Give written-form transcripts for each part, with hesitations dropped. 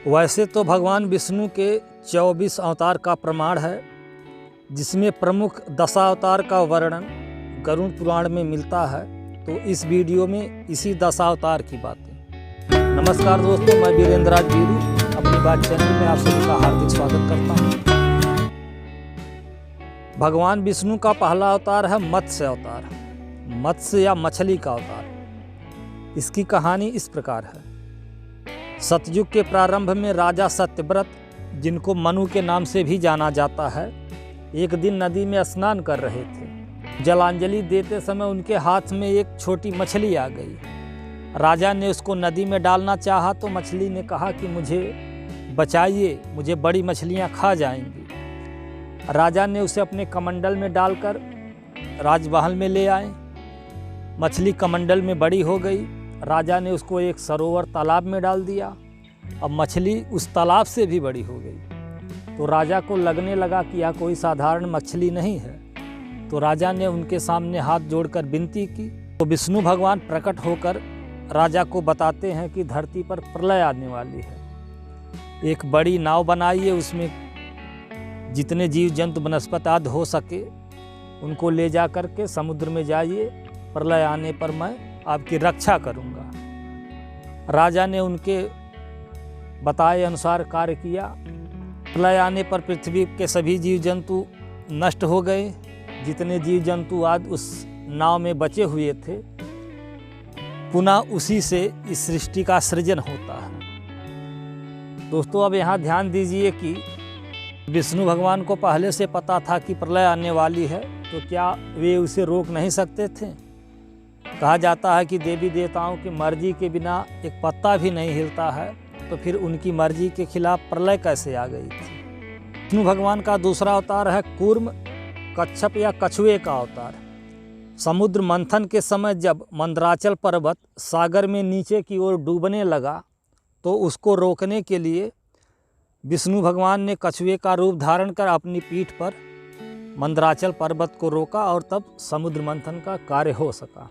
वैसे तो भगवान विष्णु के 24 अवतार का प्रमाण है, जिसमें प्रमुख दशावतार का वर्णन गरुड़ पुराण में मिलता है। तो इस वीडियो में इसी दशावतार की बातें। नमस्कार दोस्तों, मैं वीरेंद्र राज वीरू अपनी बात चैनल में आप सभी का हार्दिक स्वागत करता हूँ। भगवान विष्णु का पहला अवतार है मत्स्य अवतार, मत्स्य या मछली का अवतार। इसकी कहानी इस प्रकार है। सतयुग के प्रारंभ में राजा सत्यव्रत, जिनको मनु के नाम से भी जाना जाता है, एक दिन नदी में स्नान कर रहे थे। जलांजलि देते समय उनके हाथ में एक छोटी मछली आ गई। राजा ने उसको नदी में डालना चाहा तो मछली ने कहा कि मुझे बचाइए, मुझे बड़ी मछलियां खा जाएंगी। राजा ने उसे अपने कमंडल में डालकर राजमहल में ले आए। मछली कमंडल में बड़ी हो गई। राजा ने उसको एक सरोवर तालाब में डाल दिया। अब मछली उस तालाब से भी बड़ी हो गई। तो राजा को लगने लगा कि यह कोई साधारण मछली नहीं है। तो राजा ने उनके सामने हाथ जोड़कर विनती की। तो विष्णु भगवान प्रकट होकर राजा को बताते हैं कि धरती पर प्रलय आने वाली है। एक बड़ी नाव बनाइए, उसमें जितने जीव जंतु वनस्पति आदि हो सके उनको ले जा कर के समुद्र में जाइए। प्रलय आने पर मैं आपकी रक्षा करूंगा। राजा ने उनके बताए अनुसार कार्य किया। प्रलय आने पर पृथ्वी के सभी जीव जंतु नष्ट हो गए। जितने जीव जंतु आदि उस नाव में बचे हुए थे, पुनः उसी से इस सृष्टि का सृजन होता है। दोस्तों, अब यहाँ ध्यान दीजिए कि विष्णु भगवान को पहले से पता था कि प्रलय आने वाली है, तो क्या वे उसे रोक नहीं सकते थे? कहा जाता है कि देवी देवताओं की मर्जी के बिना एक पत्ता भी नहीं हिलता है, तो फिर उनकी मर्जी के खिलाफ प्रलय कैसे आ गई थी? विष्णु भगवान का दूसरा अवतार है कूर्म, कच्छप या कछुए का अवतार। समुद्र मंथन के समय जब मंदराचल पर्वत सागर में नीचे की ओर डूबने लगा, तो उसको रोकने के लिए विष्णु भगवान ने कछुए का रूप धारण कर अपनी पीठ पर मंदराचल पर्वत को रोका और तब समुद्र मंथन का कार्य हो सका।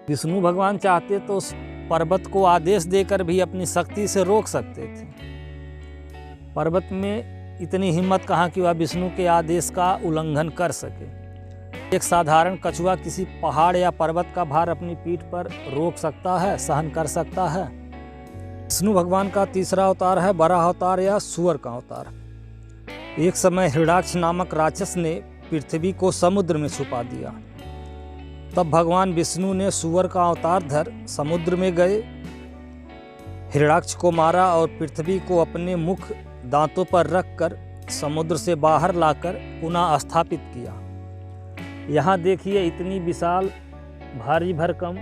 विष्णु भगवान चाहते तो उस पर्वत को आदेश देकर भी अपनी शक्ति से रोक सकते थे। पर्वत में इतनी हिम्मत कहाँ कि वह विष्णु के आदेश का उल्लंघन कर सके। एक साधारण कछुआ किसी पहाड़ या पर्वत का भार अपनी पीठ पर रोक सकता है, सहन कर सकता है। विष्णु भगवान का तीसरा अवतार है वराह अवतार या सूअर का अवतार। एक समय हिरण्याक्ष नामक राक्षस ने पृथ्वी को समुद्र में छुपा दिया। तब भगवान विष्णु ने सूअर का अवतार धर समुद्र में गए, हिरण्याक्ष को मारा और पृथ्वी को अपने मुख दांतों पर रखकर समुद्र से बाहर लाकर पुनः स्थापित किया। यहाँ देखिए, इतनी विशाल भारी भरकम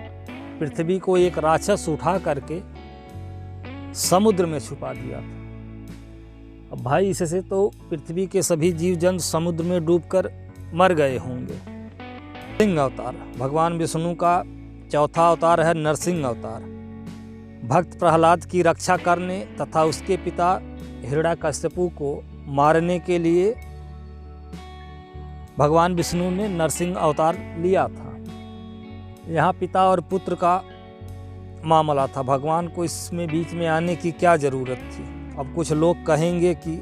पृथ्वी को एक राक्षस उठा करके समुद्र में छुपा दिया था। अब भाई, इससे तो पृथ्वी के सभी जीव जंतु समुद्र में डूबकर मर गए होंगे। नरसिंह अवतार भगवान विष्णु का चौथा अवतार है नरसिंह अवतार। भक्त प्रहलाद की रक्षा करने तथा उसके पिता हिरण्याकश्यपु को मारने के लिए भगवान विष्णु ने नरसिंह अवतार लिया था। यहाँ पिता और पुत्र का मामला था। भगवान को इसमें बीच में आने की क्या जरूरत थी? अब कुछ लोग कहेंगे कि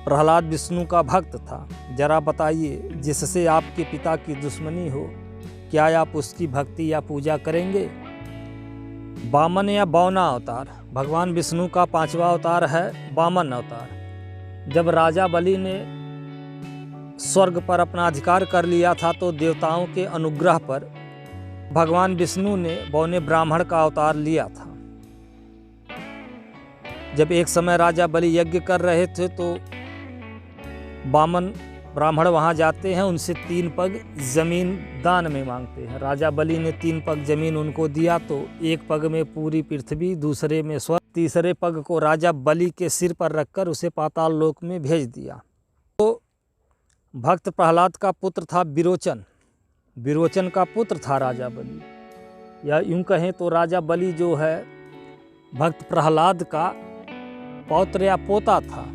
प्रहलाद विष्णु का भक्त था। जरा बताइए, जिससे आपके पिता की दुश्मनी हो, क्या आप उसकी भक्ति या पूजा करेंगे? वामन या बौना अवतार भगवान विष्णु का पांचवा अवतार है वामन अवतार। जब राजा बलि ने स्वर्ग पर अपना अधिकार कर लिया था, तो देवताओं के अनुग्रह पर भगवान विष्णु ने बौने ब्राह्मण का अवतार लिया था। जब एक समय राजा बलि यज्ञ कर रहे थे, तो वामन ब्राह्मण वहां जाते हैं, उनसे 3 पग जमीन दान में मांगते हैं। राजा बलि ने 3 पग जमीन उनको दिया, तो एक पग में पूरी पृथ्वी, दूसरे में स्वर्ग, तीसरे पग को राजा बलि के सिर पर रखकर उसे पाताल लोक में भेज दिया। तो भक्त प्रहलाद का पुत्र था विरोचन। विरोचन का पुत्र था राजा बलि। या यूं कहें तो राजा बलि जो है भक्त प्रहलाद का पौत्र या पोता था।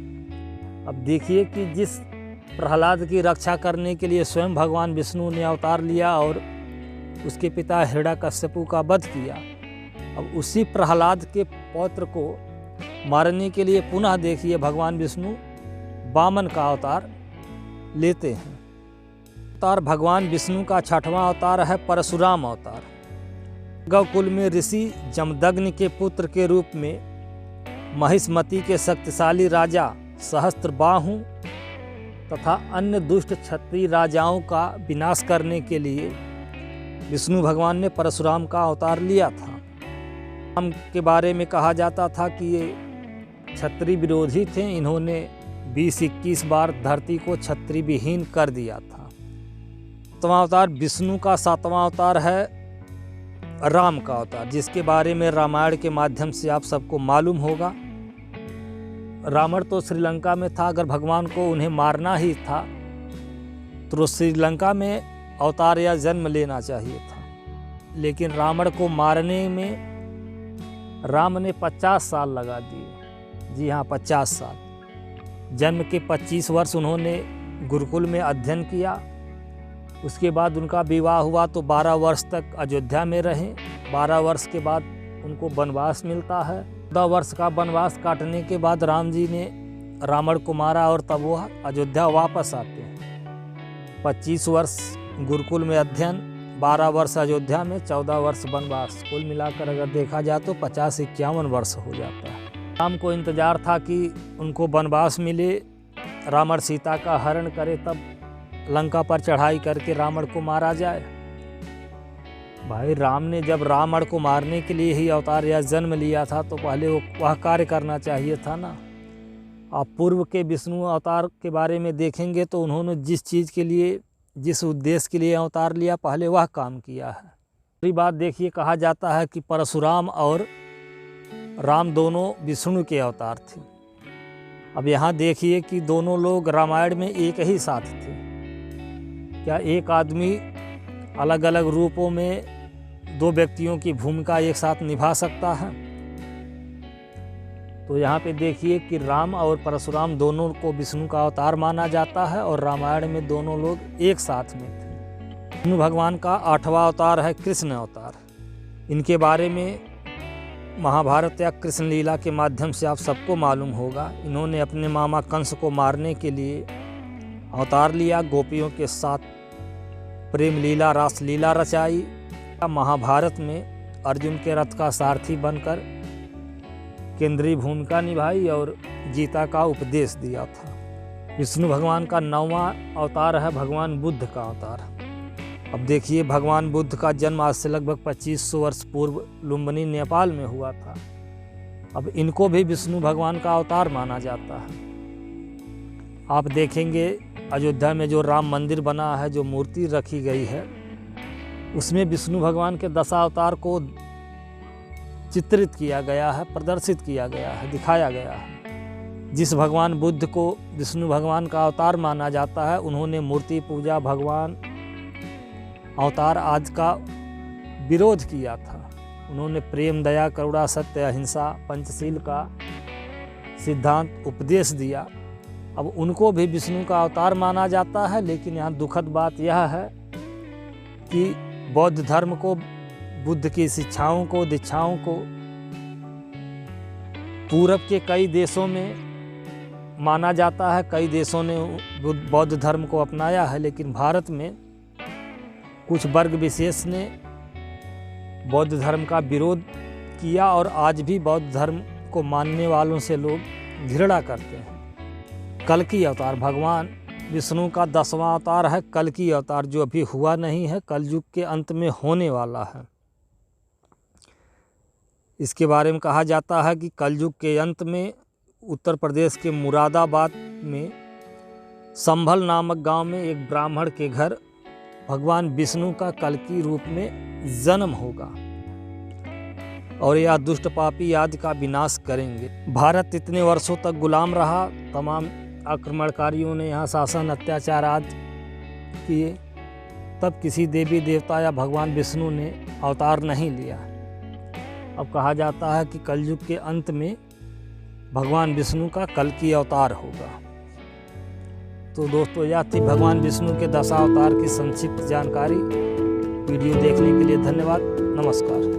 अब देखिए कि जिस प्रहलाद की रक्षा करने के लिए स्वयं भगवान विष्णु ने अवतार लिया और उसके पिता हिरण्याकश्यपु का वध किया, अब उसी प्रहलाद के पौत्र को मारने के लिए पुनः देखिए भगवान विष्णु वामन का अवतार लेते हैं। अवतार भगवान विष्णु का 6वां अवतार है परशुराम अवतार। गौकुल में ऋषि जमदग्नि के पुत्र के रूप में महिष्मति के शक्तिशाली राजा सहस्त्रबाहु तथा अन्य दुष्ट क्षत्रिय राजाओं का विनाश करने के लिए विष्णु भगवान ने परशुराम का अवतार लिया था। राम के बारे में कहा जाता था कि ये क्षत्रिय विरोधी थे, इन्होंने 20-21 बार धरती को क्षत्रिय विहीन कर दिया था। 7वां अवतार विष्णु का 7वां अवतार है राम का अवतार, जिसके बारे में रामायण के माध्यम से आप सबको मालूम होगा। रावण तो श्रीलंका में था, अगर भगवान को उन्हें मारना ही था तो श्रीलंका में अवतार या जन्म लेना चाहिए था, लेकिन रावण को मारने में राम ने 50 साल लगा दिए। जी हाँ, 50 साल। जन्म के 25 वर्ष उन्होंने गुरुकुल में अध्ययन किया, उसके बाद उनका विवाह हुआ तो 12 वर्ष तक अयोध्या में रहे। 12 वर्ष के बाद उनको वनवास मिलता है। 14 वर्ष का वनवास काटने के बाद राम जी ने रावण को मारा और तब वह अयोध्या वापस आते हैं। 25 वर्ष गुरुकुल में अध्ययन, 12 वर्ष अयोध्या में, 14 वर्ष वनवास, कुल मिलाकर अगर देखा जाए तो 50-51 वर्ष हो जाता है। राम को इंतजार था कि उनको वनवास मिले, रावण सीता का हरण करे, तब लंका पर चढ़ाई करके रावण को मारा जाए। भाई राम ने जब रावण को मारने के लिए ही अवतार या जन्म लिया था तो पहले वह कार्य करना चाहिए था ना। आप पूर्व के विष्णु अवतार के बारे में देखेंगे तो उन्होंने जिस चीज़ के लिए, जिस उद्देश्य के लिए अवतार लिया, पहले वह काम किया है। दूसरी बात देखिए, कहा जाता है कि परशुराम और राम दोनों विष्णु के अवतार थे। अब यहाँ देखिए कि दोनों लोग रामायण में एक ही साथ थे। क्या एक आदमी अलग अलग रूपों में 2 व्यक्तियों की भूमिका एक साथ निभा सकता है? तो यहाँ पे देखिए कि राम और परशुराम दोनों को विष्णु का अवतार माना जाता है और रामायण में दोनों लोग एक साथ में थे। विष्णु भगवान का 8वां अवतार है कृष्ण अवतार। इनके बारे में महाभारत या कृष्ण लीला के माध्यम से आप सबको मालूम होगा। इन्होंने अपने मामा कंस को मारने के लिए अवतार लिया, गोपियों के साथ प्रेम लीला, रास लीला रचाई। महाभारत में अर्जुन के रथ का सारथी बनकर केंद्रीय भूमिका निभाई और गीता का उपदेश दिया था। विष्णु भगवान का 9वां अवतार है भगवान बुद्ध का अवतार। अब देखिए, भगवान बुद्ध का जन्म आज से लगभग 2500 वर्ष पूर्व लुम्बिनी नेपाल में हुआ था। अब इनको भी विष्णु भगवान का अवतार माना जाता है। आप देखेंगे अयोध्या में जो राम मंदिर बना है, जो मूर्ति रखी गई है, उसमें विष्णु भगवान के 10 अवतार को चित्रित किया गया है, प्रदर्शित किया गया है, दिखाया गया है। जिस भगवान बुद्ध को विष्णु भगवान का अवतार माना जाता है, उन्होंने मूर्ति पूजा, भगवान अवतार आदि का विरोध किया था। उन्होंने प्रेम, दया, करुणा, सत्य, अहिंसा, पंचशील का सिद्धांत उपदेश दिया। अब उनको भी विष्णु का अवतार माना जाता है, लेकिन यहाँ दुखद बात यह है कि बौद्ध धर्म को, बुद्ध की शिक्षाओं को, दीक्षाओं को पूरब के कई देशों में माना जाता है। कई देशों ने बौद्ध धर्म को अपनाया है, लेकिन भारत में कुछ वर्ग विशेष ने बौद्ध धर्म का विरोध किया और आज भी बौद्ध धर्म को मानने वालों से लोग घृणा करते हैं। कल्कि अवतार भगवान विष्णु का 10वां अवतार है कल्कि अवतार, जो अभी हुआ नहीं है, कलयुग के अंत में होने वाला है। इसके बारे में कहा जाता है कि कलयुग के अंत में उत्तर प्रदेश के मुरादाबाद में संभल नामक गांव में एक ब्राह्मण के घर भगवान विष्णु का कल्कि रूप में जन्म होगा और यह दुष्ट पापी आदि का विनाश करेंगे। भारत इतने वर्षों तक गुलाम रहा, तमाम आक्रमणकारियों ने यहाँ शासन, अत्याचार आदि किए, तब किसी देवी देवता या भगवान विष्णु ने अवतार नहीं लिया। अब कहा जाता है कि कलयुग के अंत में भगवान विष्णु का कल्कि अवतार होगा। तो दोस्तों, यह थी भगवान विष्णु के 10 अवतार की संक्षिप्त जानकारी। वीडियो देखने के लिए धन्यवाद। नमस्कार।